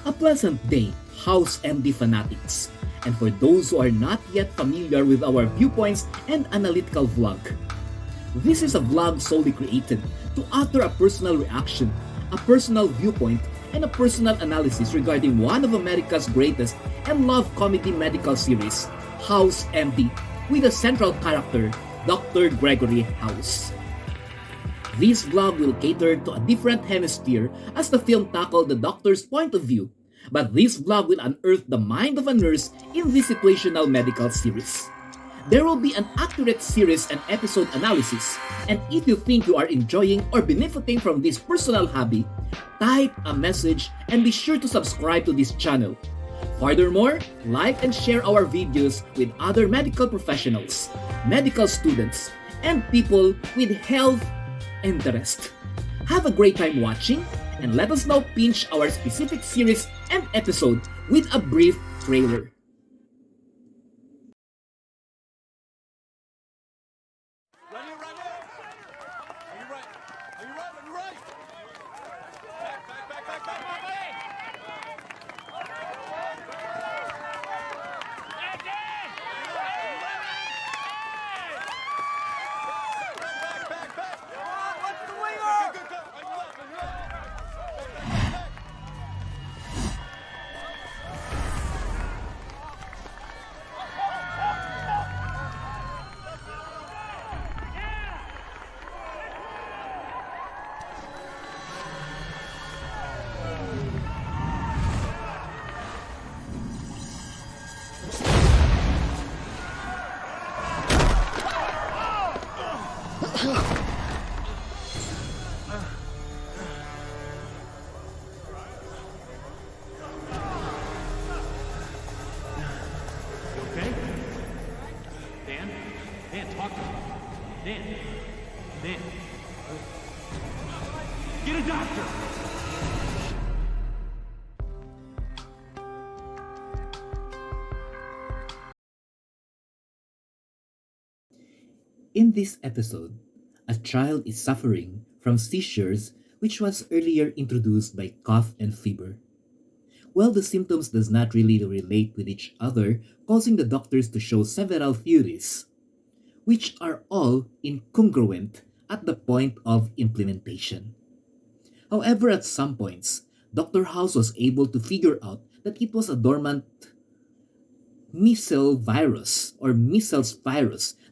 A pleasant day, House MD fanatics. And for those who are not yet familiar with our viewpoints and analytical vlog, this is a vlog solely created to utter a personal reaction, a personal viewpoint, and a personal analysis regarding one of America's greatest and loved comedy medical series, House MD, with a central character, Dr. Gregory House. This vlog will cater to a different hemisphere as the film tackled the doctor's point of view, but this vlog will unearth the mind of a nurse in this situational medical series. There will be an accurate series and episode analysis, and if you think you are enjoying or benefiting from this personal hobby, type a message and be sure to subscribe to this channel. Furthermore, like and share our videos with other medical professionals, medical students, and people with health interest. Have a great time watching, and let us now pinch our specific series and episode with a brief trailer. Ready, ready? Are you right? Are you right? Are you right? Back. What's the winger? Good. On your left. Back. Okay? Dan, talk to me. Dan. Get a doctor! In this episode, a child is suffering from seizures which was earlier introduced by cough and fever. While the symptoms does not really relate with each other, causing the doctors to show several theories, which are all incongruent at the point of implementation. However, at some points, Dr. House was able to figure out that it was a dormant measles virus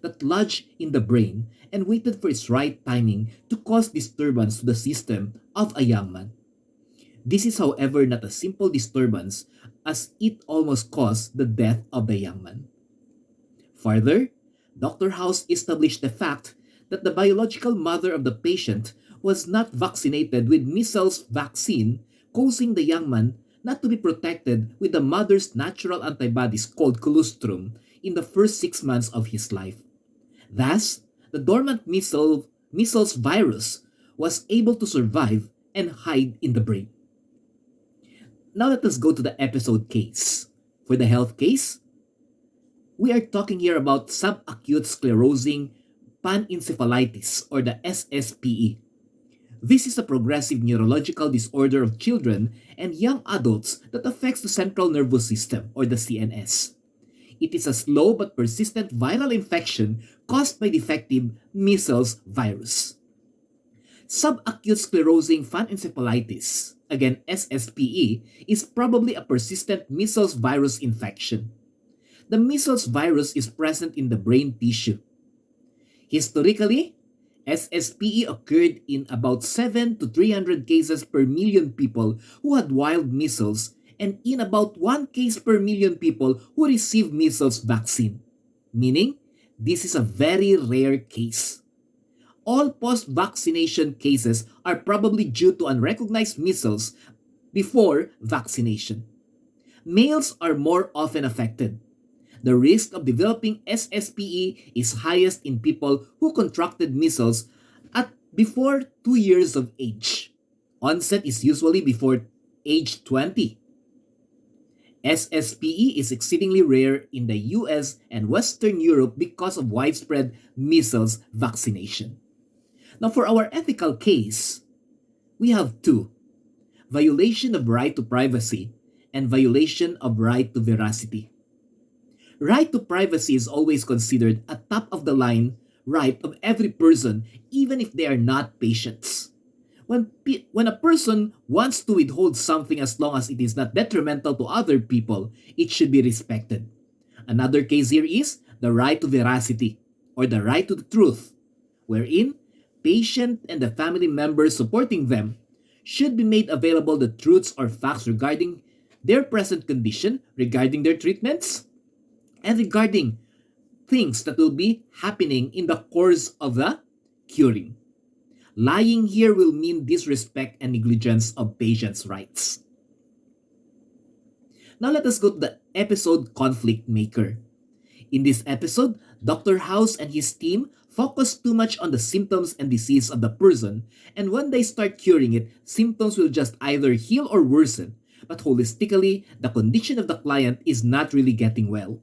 that lodged in the brain and waited for its right timing to cause disturbance to the system of a young man. This is, however, not a simple disturbance as it almost caused the death of the young man. Further, Dr. House established the fact that the biological mother of the patient was not vaccinated with measles vaccine, causing the young man not to be protected with the mother's natural antibodies called colostrum in the first 6 months of his life. Thus, the dormant measles virus was able to survive and hide in the brain. Now let us go to the episode case. For the health case, we are talking here about subacute sclerosing panencephalitis or the SSPE. This is a progressive neurological disorder of children and young adults that affects the central nervous system or the CNS. It is a slow but persistent viral infection caused by defective measles virus. Subacute sclerosing panencephalitis, again SSPE, is probably a persistent measles virus infection. The measles virus is present in the brain tissue. Historically, SSPE occurred in about 7 to 300 cases per million people who had wild measles and in about 1 case per million people who received measles vaccine, meaning this is a very rare case. All post-vaccination cases are probably due to unrecognized measles before vaccination. Males are more often affected. The risk of developing SSPE is highest in people who contracted measles at before 2 years of age. Onset is usually before age 20. SSPE is exceedingly rare in the US and Western Europe because of widespread measles vaccination. Now for our ethical case, we have two: violation of right to privacy and violation of right to veracity. Right to privacy is always considered a top of the line right of every person, even if they are not patients. When a person wants to withhold something as long as it is not detrimental to other people, it should be respected. Another case here is the right to veracity or the right to the truth, wherein patient and the family members supporting them should be made available the truths or facts regarding their present condition, regarding their treatments, and regarding things that will be happening in the course of the curing. Lying here will mean disrespect and negligence of patients' rights. Now let us go to the episode Conflict Maker. In this episode, Dr. House and his team focus too much on the symptoms and disease of the person, and when they start curing it, symptoms will just either heal or worsen, but holistically, the condition of the client is not really getting well.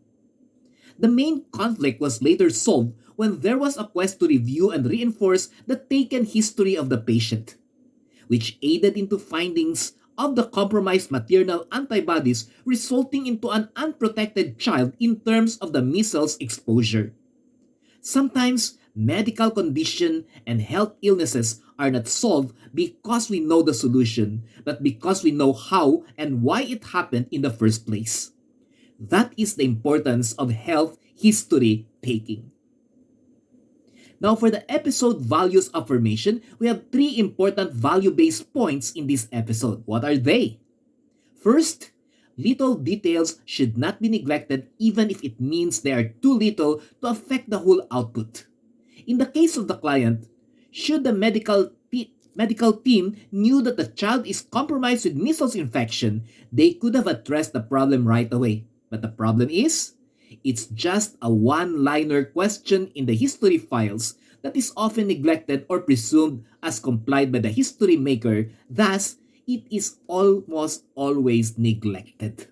The main conflict was later solved when there was a quest to review and reinforce the taken history of the patient, which aided into findings of the compromised maternal antibodies resulting into an unprotected child in terms of the measles exposure. Sometimes medical condition and health illnesses are not solved because we know the solution, but because we know how and why it happened in the first place. That is the importance of health history taking. Now, for the episode Values Affirmation, we have three important value-based points in this episode. What are they? First, little details should not be neglected even if it means they are too little to affect the whole output. In the case of the client, should the medical team knew that the child is compromised with measles infection, they could have addressed the problem right away. But the problem is, it's just a one-liner question in the history files that is often neglected or presumed as complied by the history maker, thus, it is almost always neglected.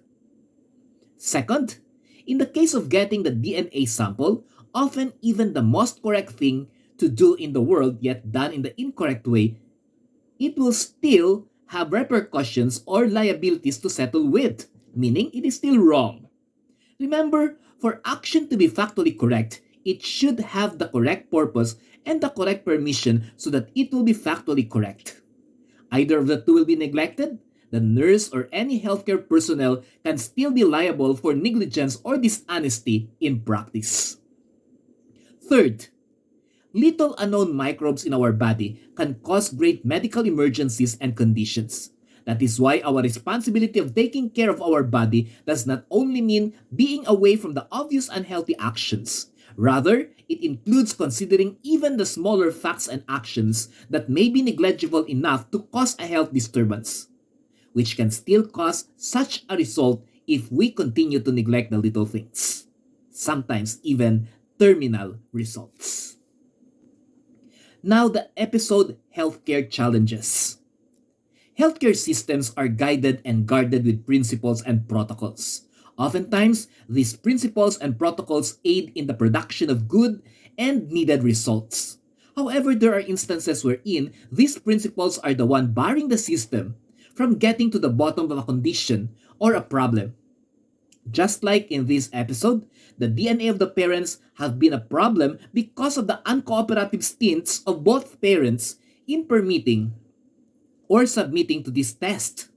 Second, in the case of getting the DNA sample, often even the most correct thing to do in the world yet done in the incorrect way, it will still have repercussions or liabilities to settle with, meaning it is still wrong. Remember, for action to be factually correct, it should have the correct purpose and the correct permission so that it will be factually correct. Either of the two will be neglected, the nurse or any healthcare personnel can still be liable for negligence or dishonesty in practice. Third, little unknown microbes in our body can cause great medical emergencies and conditions. That is why our responsibility of taking care of our body does not only mean being away from the obvious unhealthy actions. Rather, it includes considering even the smaller facts and actions that may be negligible enough to cause a health disturbance, which can still cause such a result if we continue to neglect the little things, sometimes even terminal results. Now, the episode Healthcare Challenges. Healthcare systems are guided and guarded with principles and protocols. Oftentimes, these principles and protocols aid in the production of good and needed results. However, there are instances wherein these principles are the one barring the system from getting to the bottom of a condition or a problem. Just like in this episode, the DNA of the parents have been a problem because of the uncooperative stints of both parents in permitting or submitting to this test.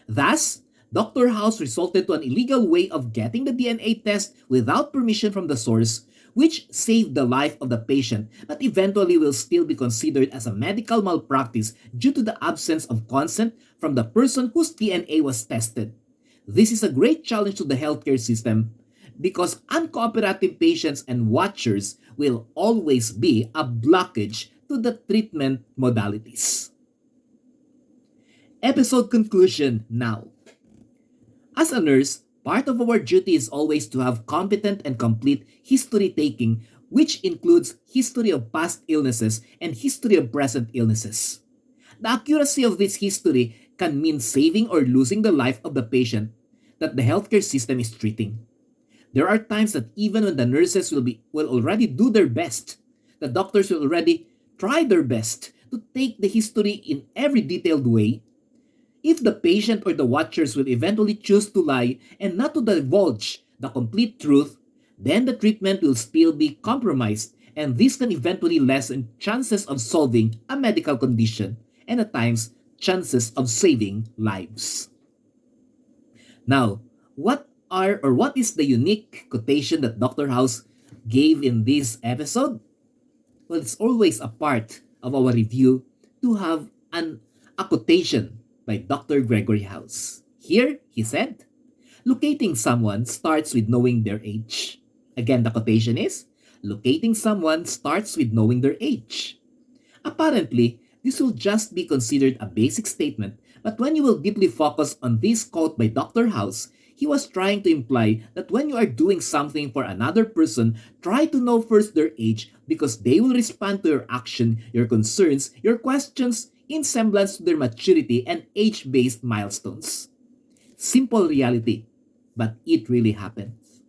Thus, Dr. House resorted to an illegal way of getting the DNA test without permission from the source, which saved the life of the patient but eventually will still be considered as a medical malpractice due to the absence of consent from the person whose DNA was tested. This is a great challenge to the healthcare system because uncooperative patients and watchers will always be a blockage to the treatment modalities. Episode conclusion now. As a nurse, part of our duty is always to have competent and complete history taking, which includes history of past illnesses and history of present illnesses. The accuracy of this history can mean saving or losing the life of the patient that the healthcare system is treating. There are times that even when the nurses will already do their best, the doctors will already try their best to take the history in every detailed way, If the patient or the watchers will eventually choose to lie and not to divulge the complete truth, then the treatment will still be compromised, and this can eventually lessen chances of solving a medical condition and at times chances of saving lives. Now, what is the unique quotation that Dr. House gave in this episode? Well, it's always a part of our review to have a quotation by Dr. Gregory House. Here, he said, locating someone starts with knowing their age. Again, the quotation is, locating someone starts with knowing their age. Apparently, this will just be considered a basic statement, but when you will deeply focus on this quote by Dr. House, he was trying to imply that when you are doing something for another person, try to know first their age because they will respond to your action, your concerns, your questions in semblance to their maturity and age-based milestones. Simple reality, but it really happens.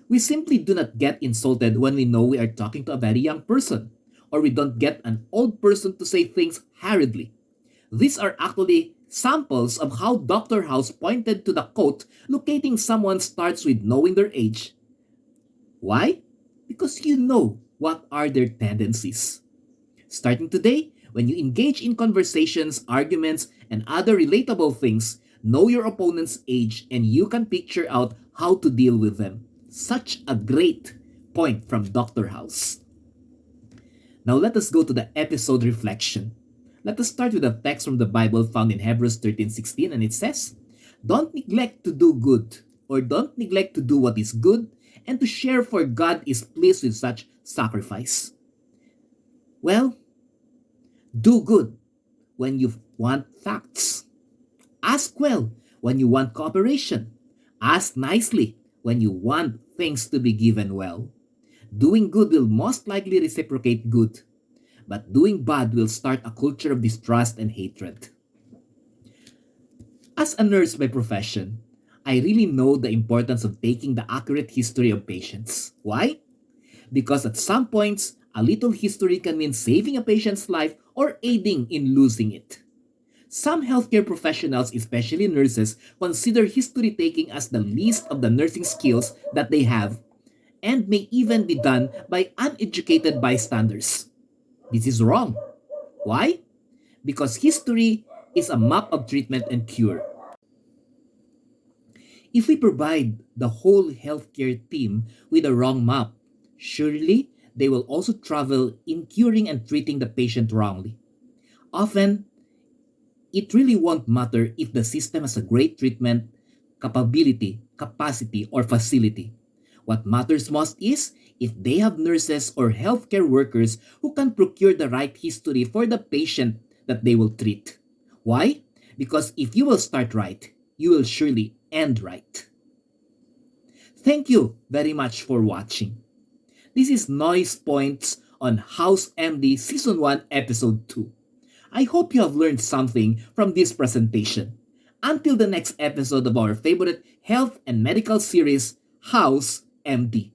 We simply do not get insulted when we know we are talking to a very young person, or we don't get an old person to say things hurriedly. These are actually samples of how Dr. House pointed to the quote, locating someone starts with knowing their age. Why? Because you know what are their tendencies. Starting today, when you engage in conversations, arguments, and other relatable things, know your opponent's age and you can picture out how to deal with them. Such a great point from Dr. House. Now let us go to the episode reflection. Let us start with a text from the Bible found in Hebrews 13:16, and it says, don't neglect to do good, or don't neglect to do what is good, and to share, for God is pleased with such sacrifice. Well, do good when you want facts. Ask well when you want cooperation. Ask nicely when you want things to be given well. Doing good will most likely reciprocate good, but doing bad will start a culture of distrust and hatred. As a nurse by profession, I really know the importance of taking the accurate history of patients. Why? Because at some points, a little history can mean saving a patient's life or aiding in losing it. Some healthcare professionals, especially nurses, consider history taking as the least of the nursing skills that they have and may even be done by uneducated bystanders. This is wrong. Why? Because history is a map of treatment and cure. If we provide the whole healthcare team with a wrong map, surely they will also travel in curing and treating the patient wrongly. Often, it really won't matter if the system has a great treatment, capability, capacity, or facility. What matters most is if they have nurses or healthcare workers who can procure the right history for the patient that they will treat. Why? Because if you will start right, you will surely end right. Thank you very much for watching. This is Noise Points on House MD Season 1 Episode 2. I hope you have learned something from this presentation. Until the next episode of our favorite health and medical series, House MD.